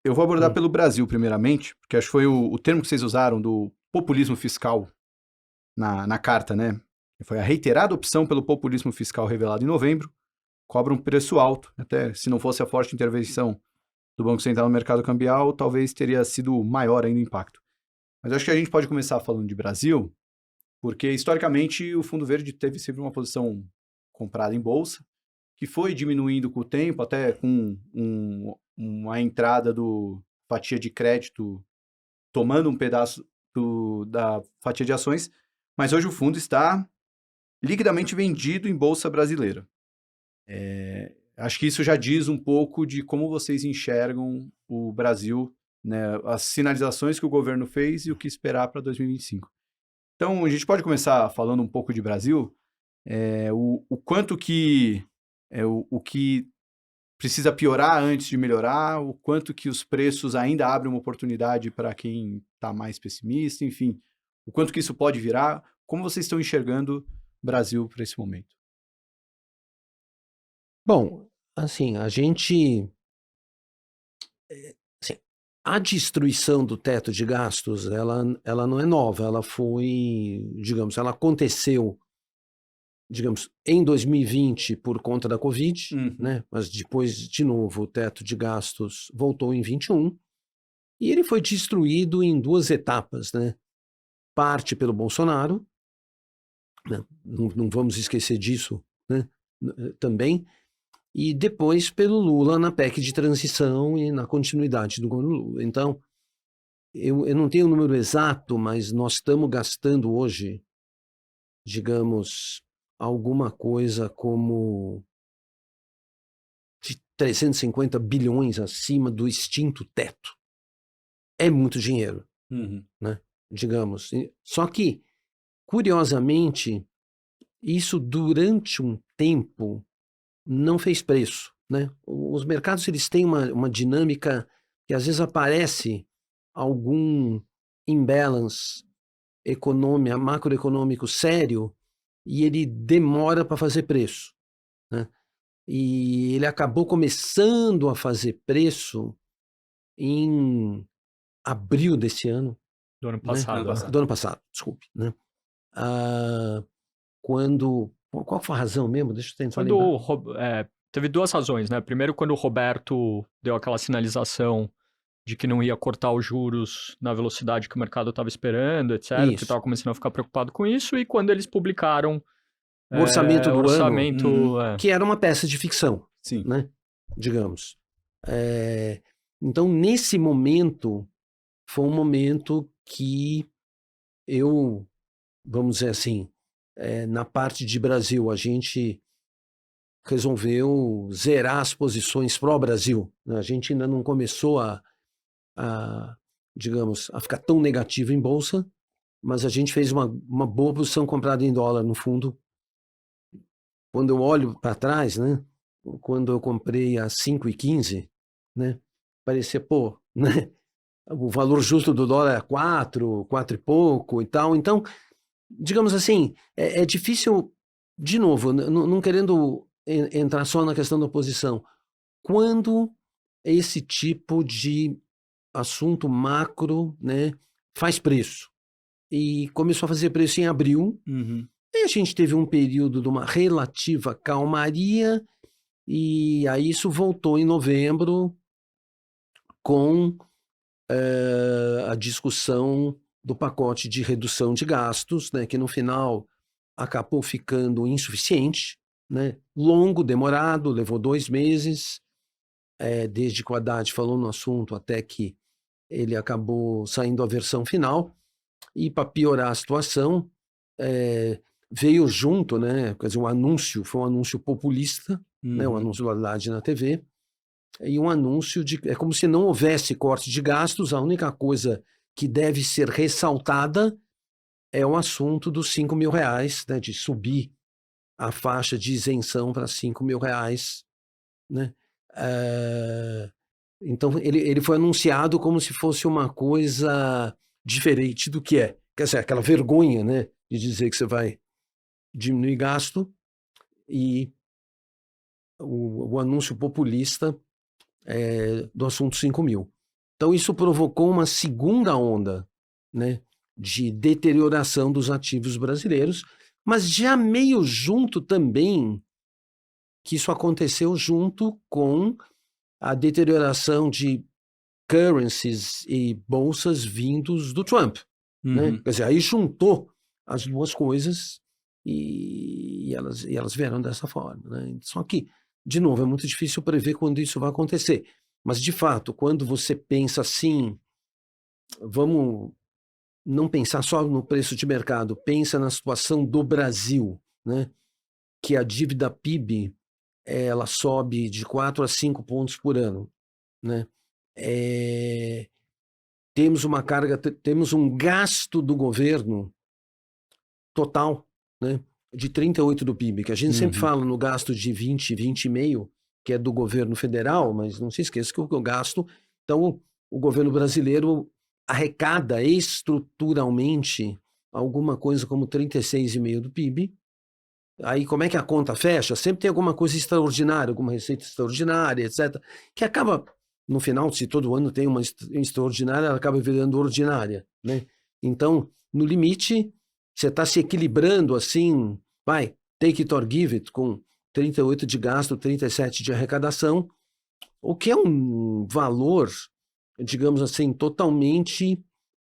Eu vou abordar Hum, pelo Brasil, primeiramente, porque acho que foi o termo que vocês usaram do populismo fiscal na carta, né? Foi a reiterada opção pelo populismo fiscal revelado em novembro, cobra um preço alto. Até se não fosse a forte intervenção do Banco Central no mercado cambial, talvez teria sido maior ainda o impacto. Mas acho que a gente pode começar falando de Brasil, porque historicamente o Fundo Verde teve sempre uma posição comprada em bolsa, que foi diminuindo com o tempo, até com uma entrada do fatia de crédito tomando um pedaço da fatia de ações, mas hoje o fundo está liquidamente vendido em bolsa brasileira. Acho que isso já diz um pouco de como vocês enxergam o Brasil, né, as sinalizações que o governo fez e o que esperar para 2025. Então, a gente pode começar falando um pouco de Brasil, o quanto que o que precisa piorar antes de melhorar, o quanto que os preços ainda abrem uma oportunidade para quem está mais pessimista, enfim, o quanto que isso pode virar, como vocês estão enxergando o Brasil para esse momento? Bom, assim, a gente, assim, a destruição do teto de gastos, ela não é nova, ela foi, digamos, ela aconteceu, digamos, em 2020 por conta da Covid, Uhum. né? Mas depois, de novo, o teto de gastos voltou em 21 e ele foi destruído em duas etapas, né? Parte pelo Bolsonaro, né? Não vamos esquecer disso, né? Também, e depois pelo Lula na PEC de transição e na continuidade do governo Lula. Então, eu não tenho o número exato, mas nós estamos gastando hoje, digamos, alguma coisa como de 350 bilhões acima do extinto teto. É muito dinheiro, Uhum. né? Digamos. Só que, curiosamente, isso durante um tempo não fez preço, né? Os mercados eles têm uma dinâmica que às vezes aparece algum imbalance macroeconômico sério e ele demora para fazer preço, né? E ele acabou começando a fazer preço em abril desse ano, Do ano né? Ano passado, né? passado. Do ano passado, desculpe, né? Ah, quando, qual foi a razão mesmo? Deixa eu tentar Quando lembrar. teve duas razões, né? Primeiro, quando o Roberto deu aquela sinalização de que não ia cortar os juros na velocidade que o mercado estava esperando, etc., porque Isso. estava começando a ficar preocupado com isso, e quando eles publicaram O orçamento do ano, Uhum. orçamento. que era uma peça de ficção, Sim. né? Digamos. É, então, nesse momento, foi um momento que eu, vamos dizer assim, na parte de Brasil, a gente resolveu zerar as posições pró-Brasil, né? A gente ainda não começou a, digamos, a ficar tão negativo em bolsa, mas a gente fez uma boa posição comprada em dólar no fundo. Quando eu olho para trás, né? Quando eu comprei a 5,15, né? Parecia, pô, né? O valor justo do dólar é 4, 4 e pouco e tal. Então, digamos assim, é difícil, de novo, não querendo entrar só na questão da oposição, quando esse tipo de assunto macro, né, faz preço. E começou a fazer preço em abril, Uhum. e a gente teve um período de uma relativa calmaria, e aí isso voltou em novembro com a discussão do pacote de redução de gastos, né, que no final acabou ficando insuficiente, né, longo, demorado, levou 2 meses, desde que o Haddad falou no assunto até que ele acabou saindo a versão final. E para piorar a situação, veio junto, né, quer dizer, o anúncio foi um anúncio populista, né, o Uhum. anúncio do Haddad na TV, e um anúncio de. É como se não houvesse corte de gastos, a única coisa que deve ser ressaltada é o assunto dos R$ 5.000, né, de subir a faixa de isenção para R$ 5.000, né? Eh, então, ele foi anunciado como se fosse uma coisa diferente do que é. Quer dizer, aquela vergonha, né, de dizer que você vai diminuir gasto e o anúncio populista do assunto 5.000. Então, isso provocou uma segunda onda, né, de deterioração dos ativos brasileiros, mas já meio junto também, que isso aconteceu junto com a deterioração de currencies e bolsas vindos do Trump, né? Quer dizer, aí juntou as duas coisas e elas vieram dessa forma, né? Só que, de novo, é muito difícil prever quando isso vai acontecer. Mas, de fato, quando você pensa assim, vamos não pensar só no preço de mercado, pensa na situação do Brasil, né? Que a dívida PIB ela sobe de 4 a 5 pontos por ano, né? Temos uma carga, temos um gasto do governo total, né, de 38 do PIB, que a gente sempre fala no gasto de 20, 20,5, que é do governo federal, mas não se esqueça que o gasto, então o governo brasileiro arrecada estruturalmente alguma coisa como 36,5 do PIB. Aí como é que a conta fecha? Sempre tem alguma coisa extraordinária, alguma receita extraordinária, etc., que acaba, no final, se todo ano tem uma extraordinária, ela acaba virando ordinária, né? Então, no limite, você está se equilibrando assim, vai, take it or give it, com 38 de gasto, 37 de arrecadação, o que é um valor, digamos assim, totalmente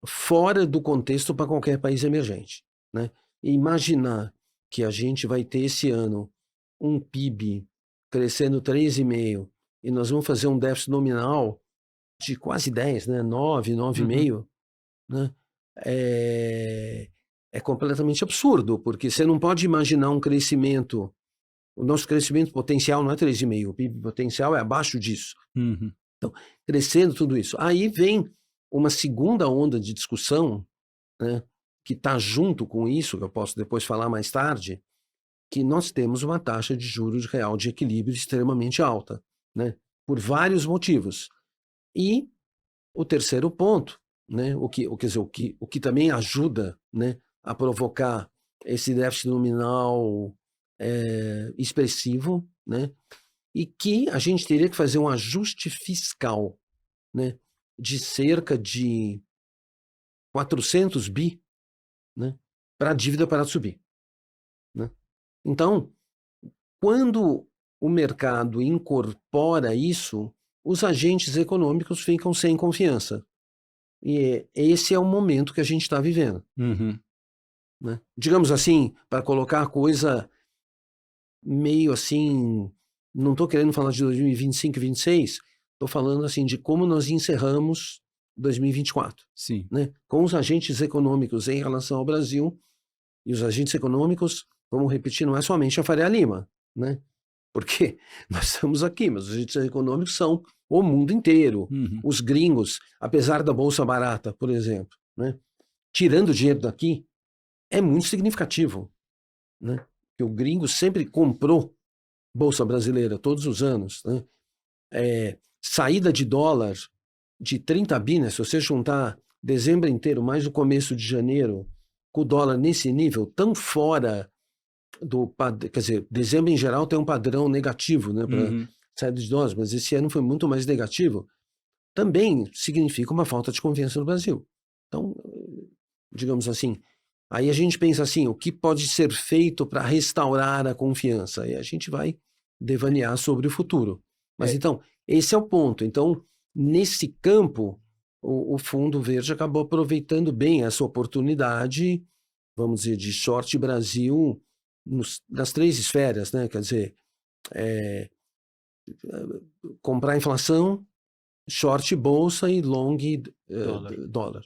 fora do contexto para qualquer país emergente, né? E imaginar que a gente vai ter esse ano um PIB crescendo 3,5 e nós vamos fazer um déficit nominal de quase 10, né? 9, 9,5, né? É completamente absurdo, porque você não pode imaginar um crescimento. O nosso crescimento potencial não é 3,5, o PIB potencial é abaixo disso. Então, crescendo tudo isso. Aí vem uma segunda onda de discussão, né, que está junto com isso, que eu posso depois falar mais tarde, que nós temos uma taxa de juros real de equilíbrio extremamente alta, né, por vários motivos. E o terceiro ponto, né, o que também ajuda, né, a provocar esse déficit nominal expressivo, né, e que a gente teria que fazer um ajuste fiscal, né, de cerca de 400 bi, né, para a dívida parar de subir, né? Então, quando o mercado incorpora isso, os agentes econômicos ficam sem confiança. E esse é o momento que a gente está vivendo. Né? Digamos assim, para colocar a coisa meio assim, não estou querendo falar de 2025 e 2026, estou falando assim de como nós encerramos 2024. Sim. Né? Com os agentes econômicos em relação ao Brasil, e os agentes econômicos, vamos repetir, não é somente a Faria Lima, né? Porque nós estamos aqui, mas os agentes econômicos são o mundo inteiro. Os gringos, apesar da Bolsa Barata, por exemplo, né? Tirando dinheiro daqui, é muito significativo, né? Porque o gringo sempre comprou Bolsa Brasileira todos os anos, né? Saída de dólar de 30 bi, né? Se você juntar dezembro inteiro, mais o começo de janeiro, com o dólar nesse nível, tão fora do padrão, quer dizer, dezembro em geral tem um padrão negativo, né, para saída de dólares, mas esse ano foi muito mais negativo, também significa uma falta de confiança no Brasil. Então, digamos assim, aí a gente pensa assim, o que pode ser feito para restaurar a confiança? E a gente vai devanear sobre o futuro. Mas então, esse é o ponto. Então, nesse campo, o Fundo Verde acabou aproveitando bem essa oportunidade, vamos dizer, de short Brasil nas três esferas, né? Quer dizer, comprar inflação, short bolsa e long dólar.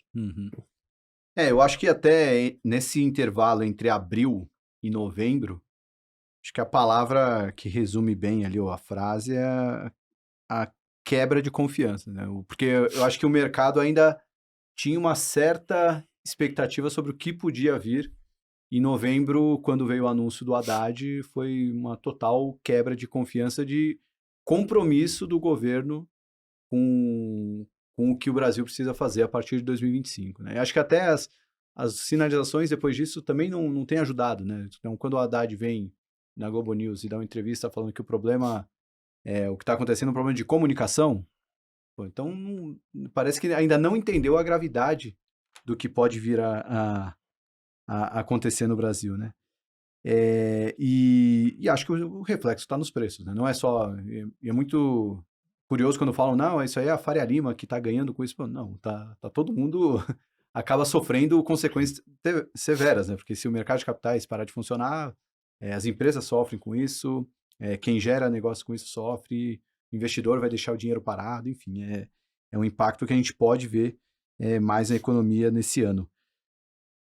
Eu acho que até nesse intervalo entre abril e novembro, acho que a palavra que resume bem ali, ou a frase, é a quebra de confiança, né? Porque eu acho que o mercado ainda tinha uma certa expectativa sobre o que podia vir. Em novembro, quando veio o anúncio do Haddad, foi uma total quebra de confiança, de compromisso do governo com o que o Brasil precisa fazer a partir de 2025, né? Eu acho que até as sinalizações depois disso também não têm ajudado, né? Então, quando o Haddad vem na Globo News e dá uma entrevista falando que o problema, o que está acontecendo é um problema de comunicação, Pô, então, parece que ainda não entendeu a gravidade do que pode vir a acontecer no Brasil, né? E acho que o reflexo está nos preços, né? Não é só... é muito curioso quando falam, não, isso aí é a Faria Lima que está ganhando com isso. Pô, não, tá todo mundo acaba sofrendo consequências severas, né? Porque se o mercado de capitais parar de funcionar, as empresas sofrem com isso, quem gera negócio com isso sofre, o investidor vai deixar o dinheiro parado, enfim, é um impacto que a gente pode ver mais na economia nesse ano.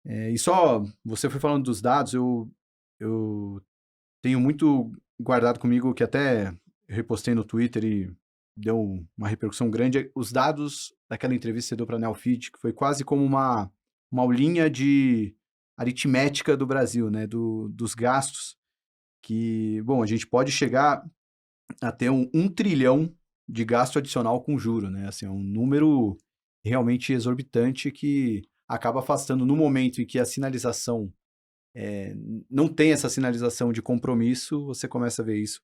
E só, você foi falando dos dados, eu tenho muito guardado comigo, que até eu repostei no Twitter e deu uma repercussão grande, os dados daquela entrevista que você deu para a Neofeed, que foi quase como uma aulinha de aritmética do Brasil, né, dos gastos, que, bom, a gente pode chegar a ter 1 trilhão de gasto adicional com juro, né, assim, é um número realmente exorbitante que acaba afastando no momento em que a sinalização não tem essa sinalização de compromisso, você começa a ver isso.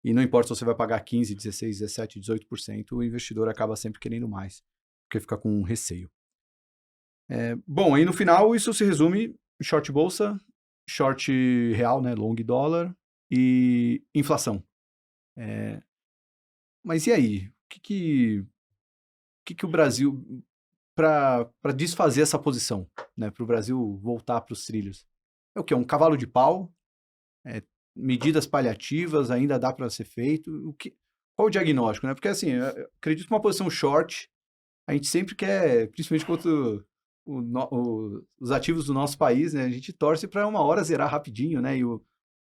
E não importa se você vai pagar 15%, 16%, 17%, 18%, o investidor acaba sempre querendo mais, porque fica com receio. Bom, aí no final isso se resume em short bolsa, short real, né, long dólar e inflação. Mas e aí? O que o Brasil, para desfazer essa posição, né, para o Brasil voltar para os trilhos? É o quê? Um cavalo de pau? Medidas paliativas ainda dá para ser feito? Qual o diagnóstico, né? Porque assim, eu acredito que uma posição short, a gente sempre quer, principalmente contra os ativos do nosso país, né? A gente torce para uma hora zerar rapidinho, né? E o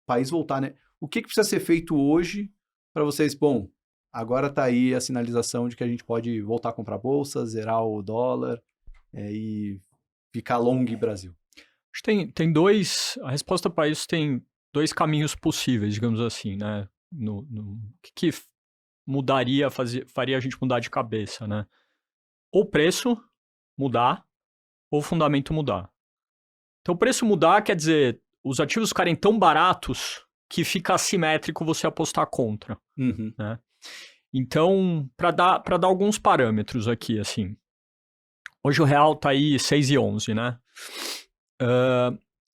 país voltar, né? O que precisa ser feito hoje para vocês? Bom, agora está aí a sinalização de que a gente pode voltar a comprar bolsa, zerar o dólar e ficar long Brasil. Acho que a resposta para isso tem 2 caminhos possíveis, digamos assim, né? O que faria a gente mudar de cabeça, né? Ou o preço mudar, ou o fundamento mudar. Então, o preço mudar quer dizer os ativos ficarem tão baratos que fica assimétrico você apostar contra, né? Então, para dar alguns parâmetros aqui, assim, hoje o real tá aí 6,11, né?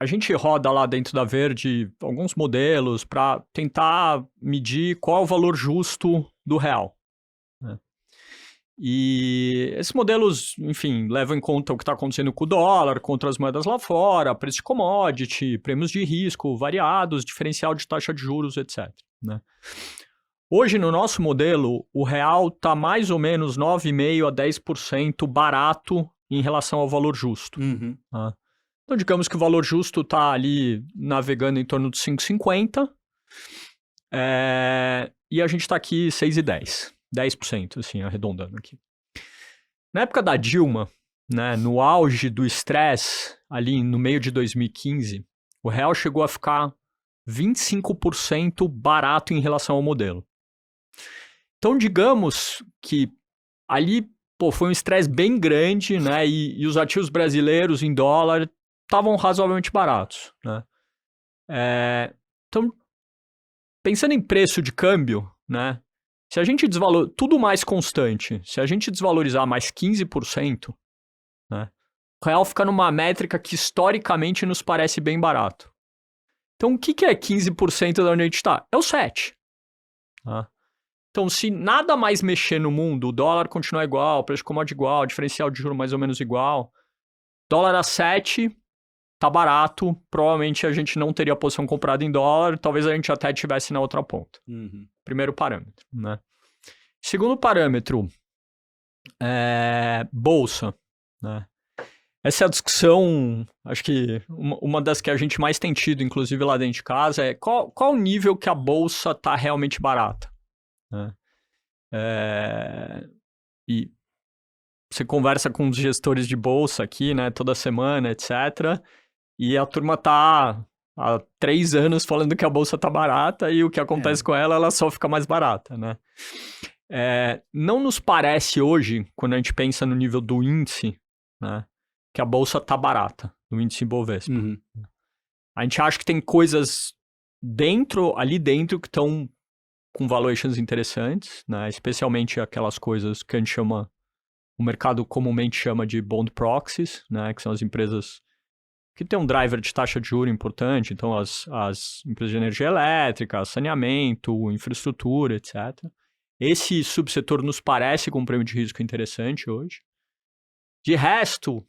A gente roda lá dentro da Verde alguns modelos para tentar medir qual é o valor justo do real, né? E esses modelos, enfim, levam em conta o que está acontecendo com o dólar, com outras moedas lá fora, preço de commodity, prêmios de risco variados, diferencial de taxa de juros, etc, né? Hoje, no nosso modelo, o real está mais ou menos 9,5% a 10% barato em relação ao valor justo. Tá? Então, digamos que o valor justo está ali navegando em torno de 5,50 e a gente está aqui 6,10%, 10%, assim, arredondando aqui. Na época da Dilma, né, no auge do estresse, ali no meio de 2015, o real chegou a ficar 25% barato em relação ao modelo. Então, digamos que ali foi um estresse bem grande, né, e os ativos brasileiros em dólar estavam razoavelmente baratos, né? Então, pensando em preço de câmbio, né, se a gente tudo mais constante, se a gente desvalorizar mais 15%, né, o real fica numa métrica que historicamente nos parece bem barato. Então, o que é 15% da onde a gente está? É o 7%. Tá? Então, se nada mais mexer no mundo, o dólar continuar igual, o preço de commodity igual, o diferencial de juros mais ou menos igual, dólar a 7, tá barato, provavelmente a gente não teria posição comprada em dólar, talvez a gente até tivesse na outra ponta. Primeiro parâmetro, né? Segundo parâmetro, bolsa, né? Essa é a discussão, acho que uma das que a gente mais tem tido, inclusive lá dentro de casa, é qual o nível que a bolsa está realmente barata, né? E você conversa com os gestores de bolsa aqui, né, toda semana, etc., e a turma tá há 3 anos falando que a bolsa tá barata e o que acontece com ela só fica mais barata, né? Não nos parece hoje, quando a gente pensa no nível do índice, né, que a bolsa tá barata, no índice Ibovespa. A gente acha que tem coisas ali dentro que estão com valuations interessantes, né? Especialmente aquelas coisas que a gente chama, o mercado comumente chama de bond proxies, né? Que são as empresas que têm um driver de taxa de juros importante, então as empresas de energia elétrica, saneamento, infraestrutura, etc. Esse subsetor nos parece com um prêmio de risco interessante hoje. De resto,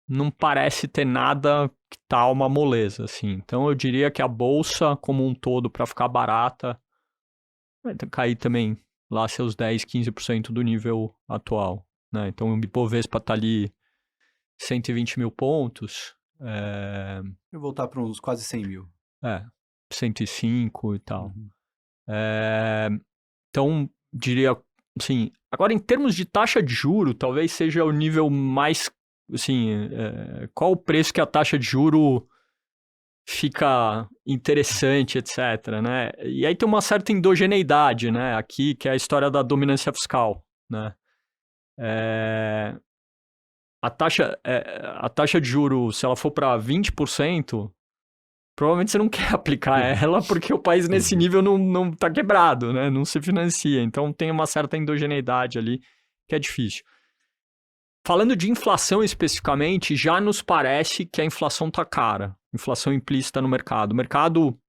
não parece ter nada que tá uma moleza, assim. Então, eu diria que a bolsa como um todo, para ficar barata, vai cair também lá seus 10, 15% do nível atual, né? Então, o Ibovespa tá ali 120 mil pontos. Eu vou voltar para uns quase 100 mil. 105 e tal. Uhum. Então, diria, assim, agora em termos de taxa de juro, talvez seja o nível mais, assim, qual o preço que a taxa de juro fica interessante, etc, né? E aí tem uma certa endogeneidade, né, aqui, que é a história da dominância fiscal, né? A taxa de juro, se ela for para 20%, provavelmente você não quer aplicar ela porque o país nesse nível não tá quebrado, né? Não se financia. Então tem uma certa endogeneidade ali que é difícil. Falando de inflação especificamente, já nos parece que a inflação tá cara. Inflação implícita no mercado. O mercado,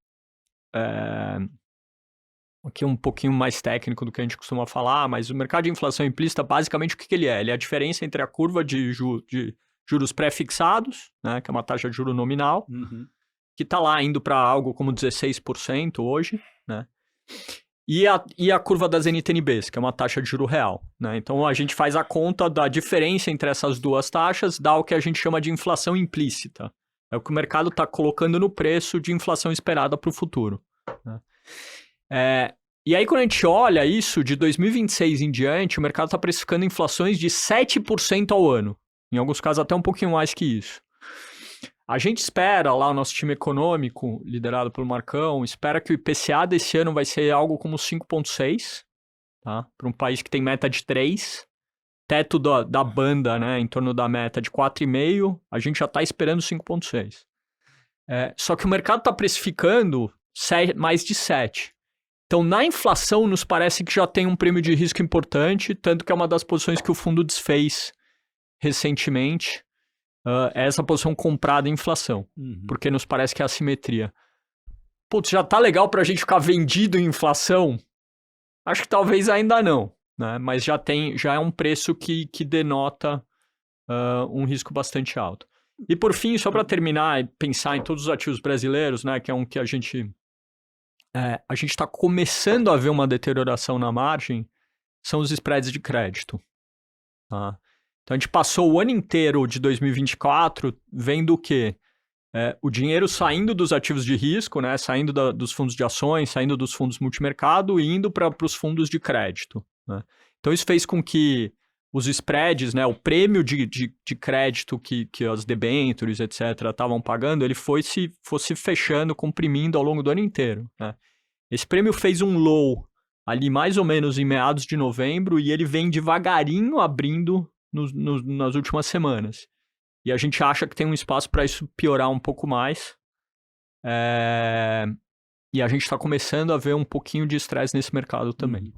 aqui um pouquinho mais técnico do que a gente costuma falar, mas o mercado de inflação implícita, basicamente, o que ele é? Ele é a diferença entre a curva de juros pré-fixados, né, que é uma taxa de juro nominal, que está lá indo para algo como 16% hoje, né? E a curva das NTNBs, que é uma taxa de juro real, né? Então, a gente faz a conta da diferença entre essas duas taxas, dá o que a gente chama de inflação implícita. É o que o mercado está colocando no preço de inflação esperada para o futuro, né? E aí, quando a gente olha isso, de 2026 em diante, o mercado está precificando inflações de 7% ao ano. Em alguns casos, até um pouquinho mais que isso. A gente espera, lá o nosso time econômico, liderado pelo Marcão, espera que o IPCA desse ano vai ser algo como 5,6, tá? Para um país que tem meta de 3, teto da banda, né, em torno da meta de 4,5, a gente já está esperando 5,6. Só que o mercado está precificando mais de 7. Então, na inflação, nos parece que já tem um prêmio de risco importante, tanto que é uma das posições que o fundo desfez recentemente. É essa posição comprada em inflação, porque nos parece que é assimetria. Putz, já tá legal pra gente ficar vendido em inflação? Acho que talvez ainda não, né? Mas já é um preço que denota um risco bastante alto. E por fim, só para terminar e pensar em todos os ativos brasileiros, né, que é um que a gente está começando a ver uma deterioração na margem, são os spreads de crédito, tá? Então, a gente passou o ano inteiro de 2024 vendo o quê? O dinheiro saindo dos ativos de risco, né? Saindo dos fundos de ações, saindo dos fundos multimercado e indo para os fundos de crédito, né? Então, isso fez com que os spreads, né? O prêmio de crédito que as debêntures, etc., estavam pagando, ele fosse fechando, comprimindo ao longo do ano inteiro, né? Esse prêmio fez um low ali mais ou menos em meados de novembro e ele vem devagarinho abrindo nas últimas semanas. E a gente acha que tem um espaço para isso piorar um pouco mais. E a gente está começando a ver um pouquinho de estresse nesse mercado também.